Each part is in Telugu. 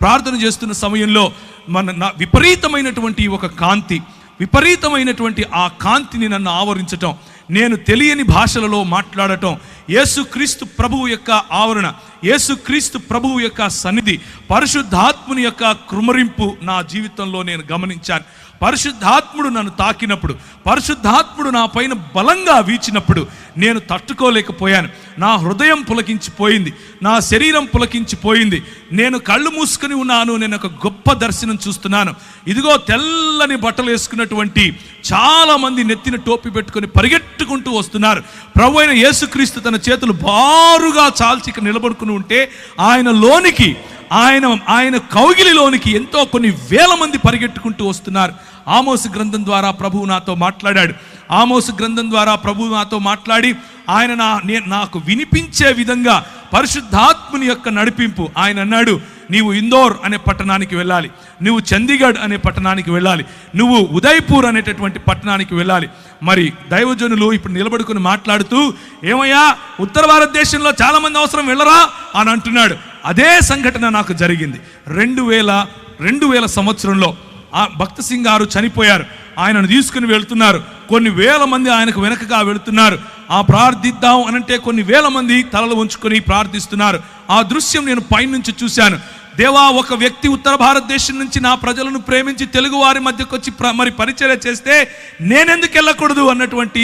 ప్రార్థన చేస్తున్న సమయంలో విపరీతమైనటువంటి ఒక కాంతి, విపరీతమైనటువంటి ఆ కాంతిని నన్ను ఆవరించటం, నేను తెలియని భాషలలో మాట్లాడటం, యేసుక్రీస్తు ప్రభువు యొక్క ఆవరణ, యేసుక్రీస్తు ప్రభువు యొక్క సన్నిధి, పరిశుద్ధాత్ముని యొక్క కృమరింపు నా జీవితంలో నేను గమనించాను. పరిశుద్ధాత్ముడు నన్ను తాకినప్పుడు, పరిశుద్ధాత్ముడు నా పైన బలంగా వీచినప్పుడు నేను తట్టుకోలేకపోయాను. నా హృదయం పులకించిపోయింది, నా శరీరం పులకించిపోయింది. నేను కళ్ళు మూసుకొని ఉన్నాను. నేను ఒక గొప్ప దర్శనం చూస్తున్నాను. ఇదిగో తెల్లని బట్టలు వేసుకున్నటువంటి చాలా మంది నెత్తిన టోపీ పెట్టుకొని పరిగెట్టుకుంటూ వస్తున్నారు. ప్రభు అయిన యేసుక్రీస్తు తన చేతులు బారుగా చాల్చి నిలబడుకుని ఉంటే ఆయన కౌగిలిలోనికి ఎంతో కొన్ని వేల మంది పరిగెట్టుకుంటూ వస్తున్నారు. ఆమోసు గ్రంథం ద్వారా ప్రభువు నాతో మాట్లాడాడు. ఆమోసు గ్రంథం ద్వారా ప్రభువు నాతో మాట్లాడి ఆయన నాకు వినిపించే విధంగా పరిశుద్ధాత్ముని యొక్క నడిపింపు. ఆయన అన్నాడు, నీవు ఇందోర్ అనే పట్టణానికి వెళ్ళాలి, నువ్వు చండీగఢ్ అనే పట్టణానికి వెళ్ళాలి, నువ్వు ఉదయ్పూర్ అనేటటువంటి పట్టణానికి వెళ్ళాలి. మరి దైవజనులు ఇప్పుడు నిలబడుకుని మాట్లాడుతూ, ఏమయ్యా ఉత్తర భారతదేశంలో చాలా మంది అవసరం వెళ్ళరా అని అంటున్నాడు. అదే సంఘటన నాకు జరిగింది. 2000 సంవత్సరంలో ఆ భక్త సింగ్ గారు చనిపోయారు. ఆయనను తీసుకుని వెళ్తున్నారు. కొన్ని వేల మంది ఆయనకు వెనకగా వెళుతున్నారు. ఆ ప్రార్థిద్దాం అనంటే కొన్ని వేల మంది తలలు ఉంచుకొని ప్రార్థిస్తున్నారు. ఆ దృశ్యం నేను పైనుంచి చూశాను. దేవా, ఒక వ్యక్తి ఉత్తర భారతదేశం నుంచి నా ప్రజలను ప్రేమించి తెలుగు వారి మధ్యకు వచ్చి మరి పరిచర్య చేస్తే నేనెందుకు వెళ్ళకూడదు అన్నటువంటి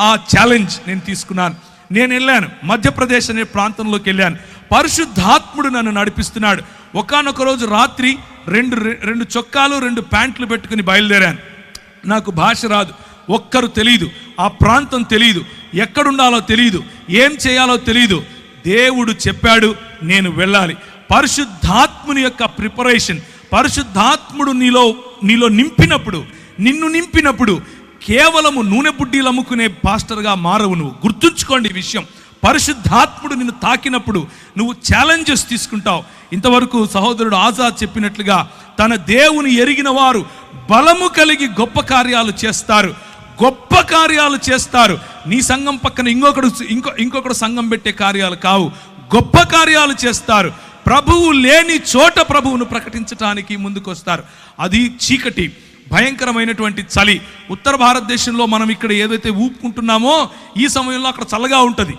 ఆ ఛాలెంజ్ నేను తీసుకున్నాను. నేను వెళ్ళాను, మధ్యప్రదేశ్ అనే ప్రాంతంలోకి వెళ్ళాను. పరిశుద్ధాత్ముడు నన్ను నడిపిస్తున్నాడు. ఒకానొక రోజు రాత్రి రెండు చొక్కాలు 2 ప్యాంట్లు పెట్టుకుని బయలుదేరాను. నాకు భాష రాదు, ఒక్కరు తెలియదు, ఆ ప్రాంతం తెలియదు, ఎక్కడుండాలో తెలియదు, ఏం చేయాలో తెలియదు. దేవుడు చెప్పాడు, నేను వెళ్ళాలి. పరిశుద్ధాత్ముని యొక్క ప్రిపరేషన్, పరిశుద్ధాత్ముడు నీలో నిన్ను నింపినప్పుడు కేవలము నూనె బుడ్డీలు అమ్ముకునే పాస్టర్గా మారవు. నువ్వు గుర్తుంచుకోండి ఈ విషయం. పరిశుద్ధాత్ముడు నిన్ను తాకినప్పుడు నువ్వు ఛాలెంజెస్ తీసుకుంటావు. ఇంతవరకు సహోదరుడు ఆజాద్ చెప్పినట్లుగా తన దేవుని ఎరిగిన వారు బలము కలిగి గొప్ప కార్యాలు చేస్తారు. నీ సంఘం పక్కన ఇంకొకడు సంఘం పెట్టే కార్యాలు కావు, గొప్ప కార్యాలు చేస్తారు. ప్రభువు లేని చోట ప్రభువును ప్రకటించడానికి ముందుకొస్తారు. అది చీకటి, భయంకరమైనటువంటి చలి. ఉత్తర భారతదేశంలో మనం ఇక్కడ ఏదైతే ఊపుకుంటున్నామో ఈ సమయంలో అక్కడ చల్లగా ఉంటుంది.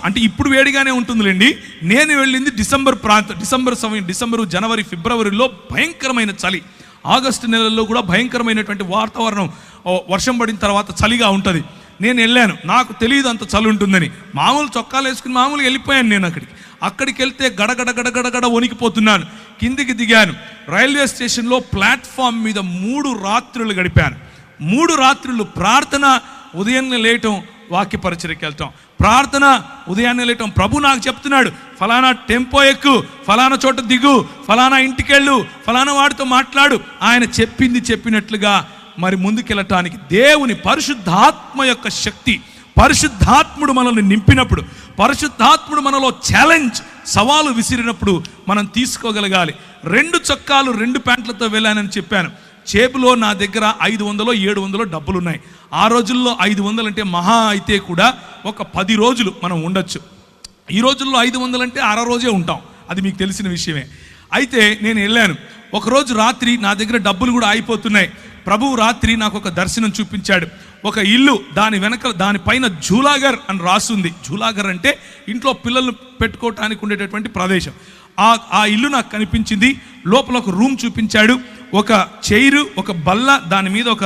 అంటే ఇప్పుడు వేడిగానే ఉంటుందిలేండి. నేను వెళ్ళింది డిసెంబర్, జనవరి, ఫిబ్రవరిలో భయంకరమైన చలి. ఆగస్టు నెలల్లో కూడా భయంకరమైనటువంటి వాతావరణం, వర్షం పడిన తర్వాత చలిగా ఉంటుంది. నేను వెళ్ళాను, నాకు తెలియదు అంత చలి ఉంటుందని. మామూలు చొక్కాలు వేసుకుని మామూలుగా వెళ్ళిపోయాను. నేను అక్కడికి వెళ్తే గడగడ వణికిపోతున్నాను. కిందికి దిగాను. రైల్వే స్టేషన్లో ప్లాట్ఫామ్ మీద 3 రాత్రులు గడిపాను. 3 రాత్రులు ప్రార్థన, ఉదయాన్నే లేయటం, వాక్య పరిచర్యకి వెళ్తాం, ప్రార్థన, ఉదయాన్నే లేయటం. ప్రభు నాకు చెప్తున్నాడు, ఫలానా టెంపో ఎక్కు, ఫలానా చోట దిగు, ఫలానా ఇంటికి వెళ్ళు, ఫలానా వాడితో మాట్లాడు. ఆయన చెప్పినట్లుగా మరి ముందుకెళ్ళటానికి దేవుని పరిశుద్ధాత్మ యొక్క శక్తి, పరిశుద్ధాత్ముడు మనల్ని నింపినప్పుడు, పరిశుద్ధాత్ముడు మనలో సవాలు విసిరినప్పుడు మనం తీసుకోగలగాలి. 2 చొక్కాలు 2 ప్యాంట్లతో వెళ్ళానని చెప్పాను. చేపులో నా దగ్గర 500 700 డబ్బులున్నాయి. ఆ రోజుల్లో 500 అంటే మహా అయితే కూడా ఒక 10 రోజులు మనం ఉండొచ్చు. ఈ రోజుల్లో 500 అంటే 1/2 రోజే ఉంటాం. అది మీకు తెలిసిన విషయమే. అయితే నేను వెళ్ళాను. ఒకరోజు రాత్రి నా దగ్గర డబ్బులు కూడా అయిపోతున్నాయి. ప్రభువు రాత్రి నాకు ఒక దర్శనం చూపించాడు. ఒక ఇల్లు, దానిపైన జూలాగర్ అని రాసుంది. జూలాగర్ అంటే ఇంట్లో పిల్లలు పెట్టుకోవటానికి ఉండేటటువంటి ప్రదేశం. ఆ ఇల్లు నాకు కనిపించింది. లోపల ఒక రూమ్ చూపించాడు. ఒక చైరు, ఒక బల్ల, దాని మీద ఒక